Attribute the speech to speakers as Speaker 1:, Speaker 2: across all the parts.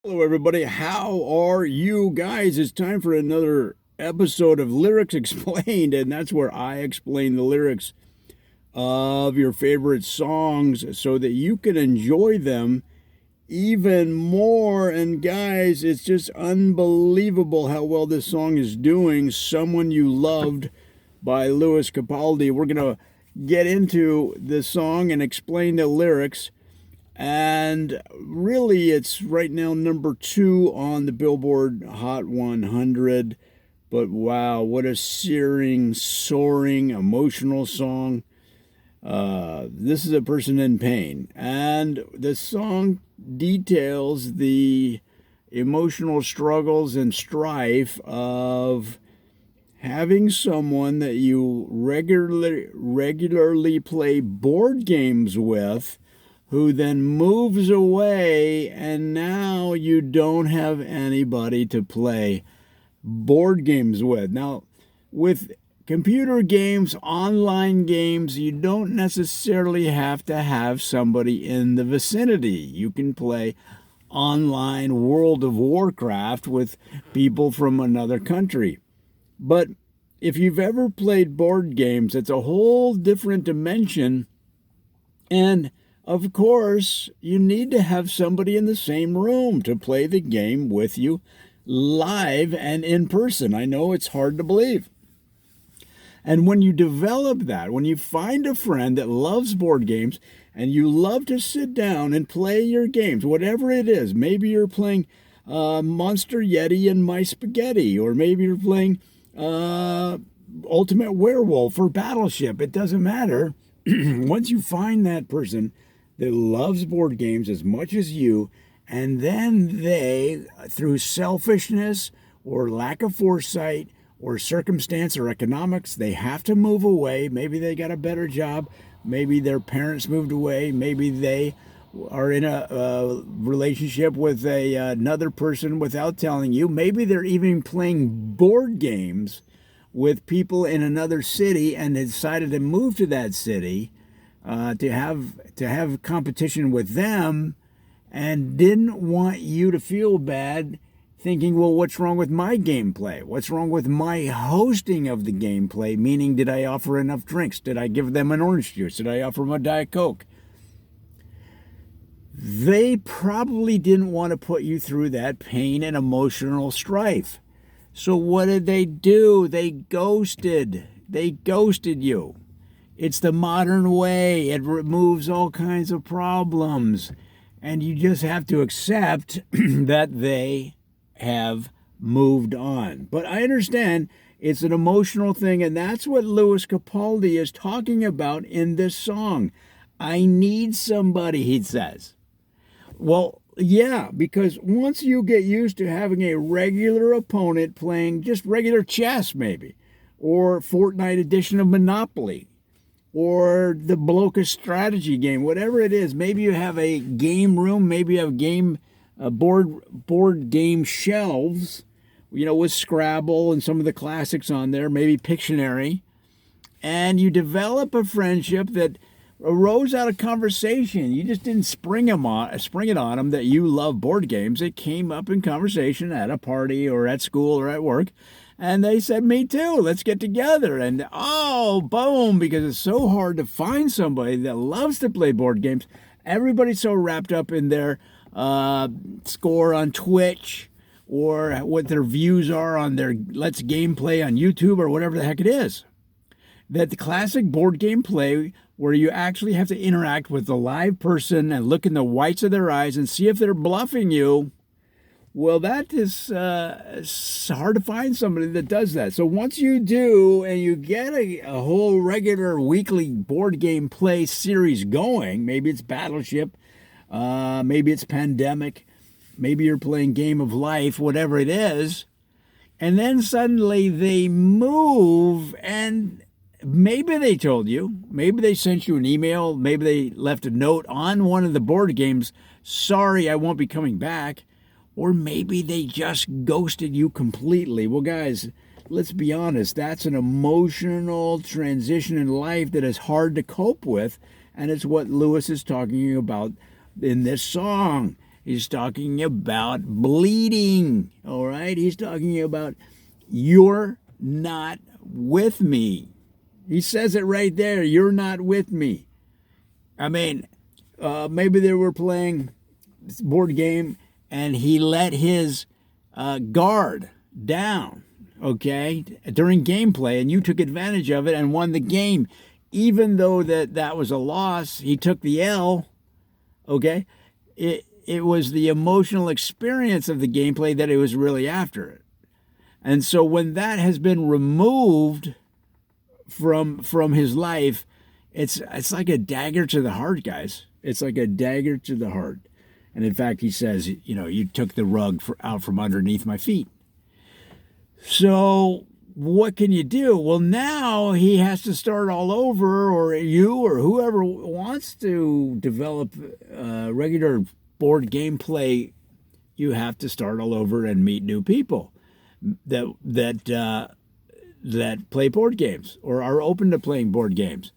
Speaker 1: Hello, everybody. How are you guys? It's time for another episode of Lyrics Explained, and that's where I explain the lyrics of your favorite songs so that you can enjoy them even more. And guys, it's just unbelievable how well this song is doing. Someone You Loved by Louis Capaldi. We're going to get into the song and explain the lyrics. And really, it's right now number 2 on the Billboard Hot 100. But wow, what a searing, soaring, emotional song. This is a person in pain. And the song details the emotional struggles and strife of having someone that you regularly play board games with who then moves away, and now you don't have anybody to play board games with. Now, with computer games, online games, you don't necessarily have to have somebody in the vicinity. You can play online World of Warcraft with people from another country. But if you've ever played board games, it's a whole different dimension. And of course, you need to have somebody in the same room to play the game with you live and in person. I know it's hard to believe. And when you develop that, when you find a friend that loves board games and you love to sit down and play your games, whatever it is, maybe you're playing Monster Yeti and My Spaghetti, or maybe you're playing Ultimate Werewolf or Battleship, it doesn't matter. Once you find that person that loves board games as much as you, and then they, through selfishness or lack of foresight or circumstance or economics, they have to move away. Maybe they got a better job. Maybe their parents moved away. Maybe they are in a relationship with another person without telling you. Maybe they're even playing board games with people in another city and decided to move to that city to have competition with them, and didn't want you to feel bad, thinking, well, what's wrong with my gameplay? What's wrong with my hosting of the gameplay? Meaning, did I offer enough drinks? Did I give them an orange juice? Did I offer them a Diet Coke? They probably didn't want to put you through that pain and emotional strife. So what did they do? They ghosted. They ghosted you. It's the modern way. It removes all kinds of problems. And you just have to accept that they have moved on. But I understand it's an emotional thing, and that's what Louis Capaldi is talking about in this song. I need somebody, he says. Well, yeah, because once you get used to having a regular opponent playing just regular chess, maybe, or Fortnite edition of Monopoly, or the Blokus strategy game, whatever it is, maybe you have a game room, maybe you have board game shelves, with Scrabble and some of the classics on there, maybe Pictionary, and you develop a friendship that arose out of conversation. You just didn't spring it on them that you love board games. It came up in conversation at a party or at school or at work. And they said, me too, let's get together. And oh, boom, because it's so hard to find somebody that loves to play board games. Everybody's so wrapped up in their score on Twitch or what their views are on their Let's Gameplay on YouTube or whatever the heck it is, that the classic board game play where you actually have to interact with the live person and look in the whites of their eyes and see if they're bluffing you, well, that is hard to find somebody that does that. So once you do and you get a whole regular weekly board game play series going, maybe it's Battleship, maybe it's Pandemic, maybe you're playing Game of Life, whatever it is, and then suddenly they move, and maybe they told you, maybe they sent you an email, maybe they left a note on one of the board games, sorry, I won't be coming back. Or maybe they just ghosted you completely. Well, guys, let's be honest. That's an emotional transition in life that is hard to cope with. And it's what Lewis is talking about in this song. He's talking about bleeding. All right. He's talking about you're not with me. He says it right there. You're not with me. I mean, maybe they were playing this board game and he let his guard down, okay, during gameplay, and you took advantage of it and won the game. Even though that was a loss, he took the L, okay? It was the emotional experience of the gameplay that it was really after it. And so when that has been removed from his life, it's like a dagger to the heart, guys. It's like a dagger to the heart. And in fact, he says, you took the rug out from underneath my feet. So what can you do? Well, now he has to start all over, or you or whoever wants to develop regular board game play, you have to start all over and meet new people that play board games or are open to playing board games.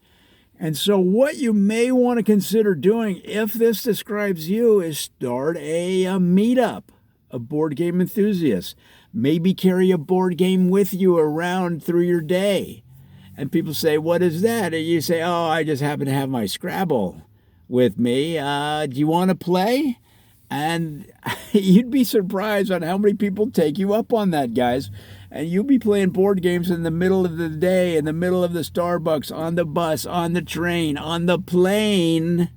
Speaker 1: And so what you may want to consider doing, if this describes you, is start a meetup of board game enthusiasts. Maybe carry a board game with you around through your day. And people say, what is that? And you say, oh, I just happen to have my Scrabble with me. Do you want to play? And you'd be surprised on how many people take you up on that, guys. And you'll be playing board games in the middle of the day, in the middle of the Starbucks, on the bus, on the train, on the plane,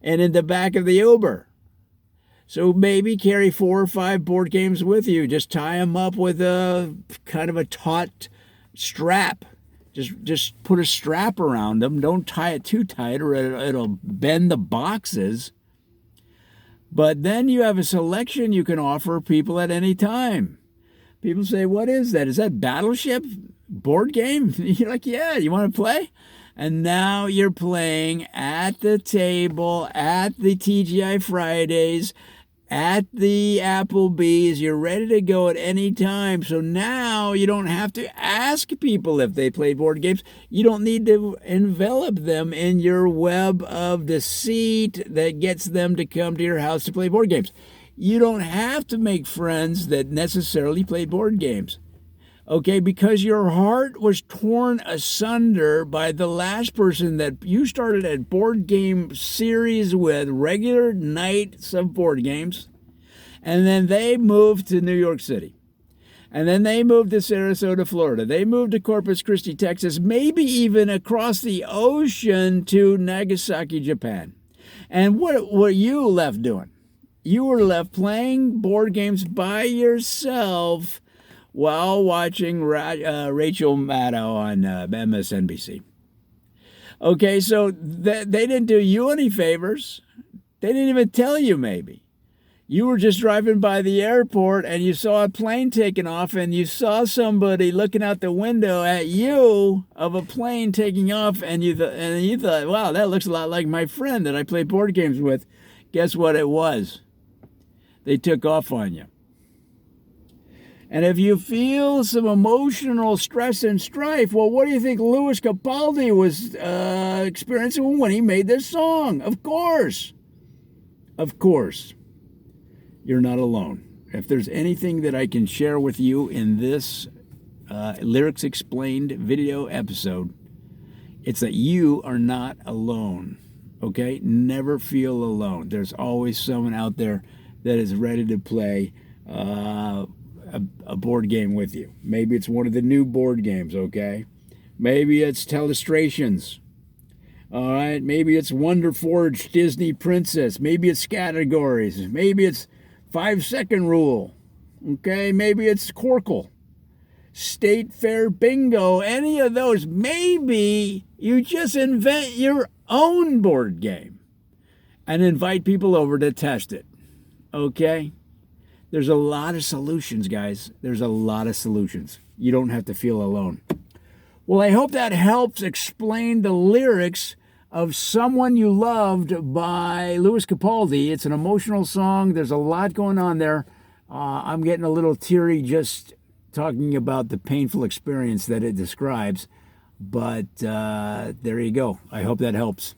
Speaker 1: and in the back of the Uber. So maybe carry 4 or 5 board games with you. Just tie them up with a kind of a taut strap. Just put a strap around them. Don't tie it too tight or it'll bend the boxes. But then you have a selection you can offer people at any time. People say, what is that? Is that Battleship board game? You're like, yeah, you want to play? And now you're playing at the table, at the TGI Fridays, at the Applebee's. You're ready to go at any time. So now you don't have to ask people if they play board games. You don't need to envelop them in your web of deceit that gets them to come to your house to play board games. You don't have to make friends that necessarily play board games. Okay, because your heart was torn asunder by the last person that you started a board game series with, regular nights of board games, and then they moved to New York City. And then they moved to Sarasota, Florida. They moved to Corpus Christi, Texas, maybe even across the ocean to Nagasaki, Japan. And what were you left doing? You were left playing board games by yourself while watching Rachel Maddow on MSNBC. Okay, so they didn't do you any favors. They didn't even tell you maybe. You were just driving by the airport and you saw a plane taking off and you saw somebody looking out the window at you of a plane taking off and you thought, wow, that looks a lot like my friend that I play board games with. Guess what it was? They took off on you. And if you feel some emotional stress and strife, well, what do you think Louis Capaldi was experiencing when he made this song? Of course, you're not alone. If there's anything that I can share with you in this Lyrics Explained video episode, it's that you are not alone, okay? Never feel alone. There's always someone out there that is ready to play a board game with you. Maybe it's one of the new board games, okay? Maybe it's Telestrations. All right, maybe it's Wonder Forge Disney Princess. Maybe it's Categories. Maybe it's 5-second rule. Okay, maybe it's Corkle. State Fair Bingo, any of those. Maybe you just invent your own board game and invite people over to test it. Okay? There's a lot of solutions, guys. There's a lot of solutions. You don't have to feel alone. Well, I hope that helps explain the lyrics of Someone You Loved by Louis Capaldi. It's an emotional song. There's a lot going on there. I'm getting a little teary just talking about the painful experience that it describes. But there you go. I hope that helps.